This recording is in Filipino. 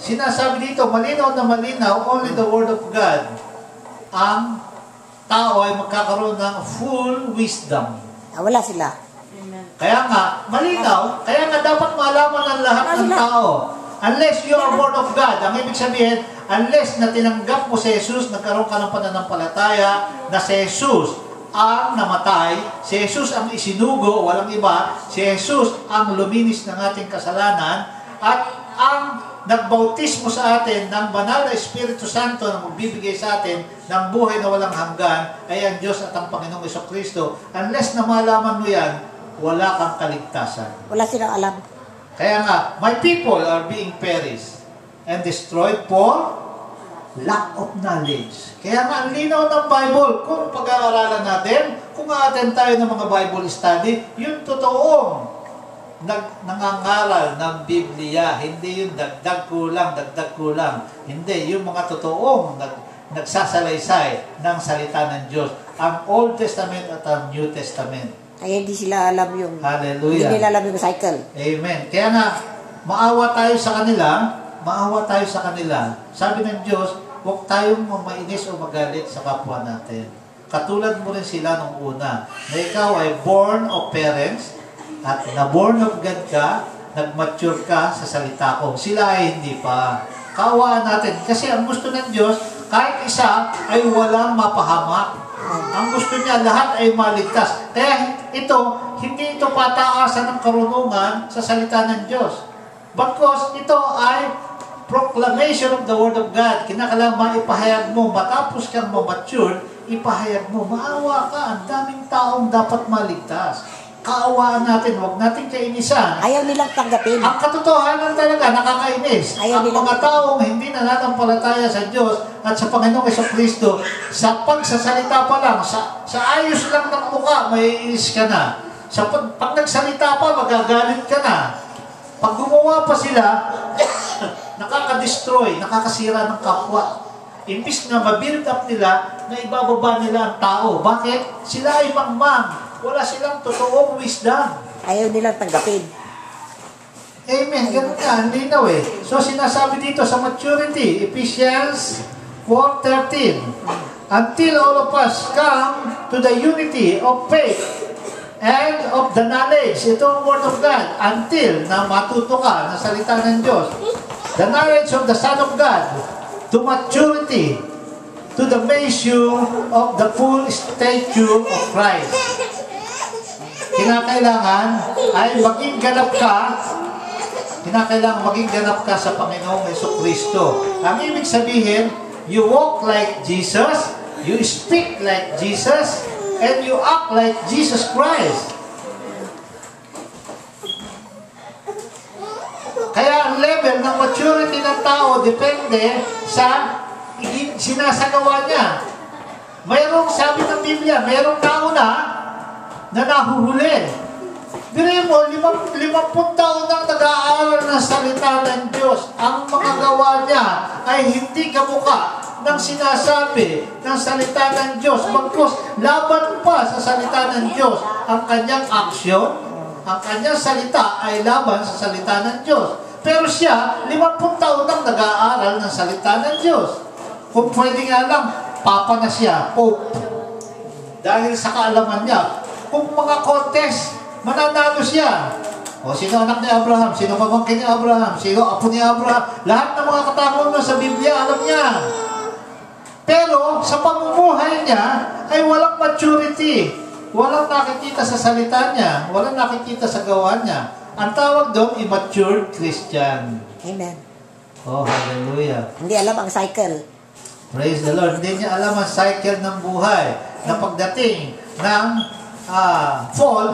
sinasabi dito, malinaw na malinaw, only the Word of God, ang tao ay magkakaroon ng full wisdom. Wala sila. Kaya nga, malinaw, kaya nga dapat malaman ng lahat ng tao. Unless you are born of God, ang ibig sabihin, unless na tinanggap mo si Jesus, nagkaroon ka ng pananampalataya na si Jesus ang namatay, si Jesus ang isinugo, walang iba, si Jesus ang luminis ng ating kasalanan, at ang nagbautismo sa atin ng banal na Espiritu Santo na magbibigay sa atin ng buhay na walang hanggan ay ang Diyos at ang Panginoong Jesucristo. Unless na malaman mo yan, wala kang kaligtasan. Wala silang alam. Kaya nga, my people are being perished and destroyed for lack of knowledge. Kaya nga, ang linaw ng Bible, kung pag-aaralan natin, kung a-attend tayo ng mga Bible study, yung totoong nangangaral ng Biblia, hindi yung dagdag kulang. Hindi, yung mga totoong nagsasalaysay ng salita ng Diyos. Ang Old Testament at ang New Testament. Kaya hindi sila alam yung... Hallelujah. Hindi nila alam yung cycle. Amen. Kaya nga, maawa tayo sa kanila. Sabi ng Diyos, huwag tayong mainis o magalit sa kapwa natin. Katulad mo rin sila nung una, na ikaw ay born of parents, at na-born of God ka, nag-mature ka sa salita ko. Sila ay hindi pa. Kaawaan natin. Kasi ang gusto ng Diyos, kahit isa ay walang mapahamak. Ang gusto niya, lahat ay maligtas. Kaya ito, hindi ito pataasan ng karunungan sa salita ng Diyos. Because ito ay proclamation of the Word of God. Kinakailangan maipahayag mo, matapos kang ma-mature, ipahayag mo, maawa ka, ang daming taong dapat maligtas. Kaawaan natin, huwag natin kainisan. Ayaw nilang tanggapin. Ang katotohanan talaga, nakakainis. Ang mga taong hindi nananampalataya sa Diyos at sa Panginoong Jesucristo, sa pagsasalita pa lang, sa ayos lang ng mukha, may inis ka na. Pag nagsalita pa, magagalit ka na. Pag gumawa pa sila, nakaka-destroy, nakakasira ng kapwa. Imbis na ma-build up nila, na ibababa nila ang tao. Bakit? Sila ay mangmang. Wala silang totoong wisdom. Ayaw nilang tanggapin. Amen. Ganun nga, hindi na So, sinasabi dito sa maturity, Ephesians 4:13, until all of us come to the unity of faith and of the knowledge. Ito ang Word of God. Until na matuto ka na salita ng Diyos. The knowledge of the Son of God. To maturity. To the measure of the full stature of Christ. Kinakailangan ay maging ganap ka sa Panginoong Jesucristo. Ang ibig sabihin, you walk like Jesus, you speak like Jesus, and you act like Jesus Christ. Kaya ang level ng maturity ng tao depende sa sinasagawa niya. Mayroong sabi ng Biblia, mayroong tao na nahuhuli. Biro mo, 50 taon nang nag-aaral ng salita ng Diyos. Ang mga gawa niya ay hindi kamukha ng sinasabi ng salita ng Diyos. Bagkus, laban pa sa salita ng Diyos. Ang kanyang aksyon, ang kanyang salita ay laban sa salita ng Diyos. Pero siya, 50 taon nang nag-aaral ng salita ng Diyos. Kung pwede nga lang, papa na siya, Pope. Dahil sa kaalaman niya, kung mga contest, mananalo siya. O, sino anak ni Abraham? Sino pamangkin ni Abraham? Sino apo ni Abraham? Lahat ng mga katanungan na sa Biblia, alam niya. Pero, sa pamumuhay niya, ay walang maturity. Walang nakikita sa salita niya. Walang nakikita sa gawa niya. Ang tawag doon, immature Christian. Amen. Oh, hallelujah. Hindi alam ang cycle. Praise the Lord. Hindi niya alam ang cycle ng buhay. Na pagdating ng fall,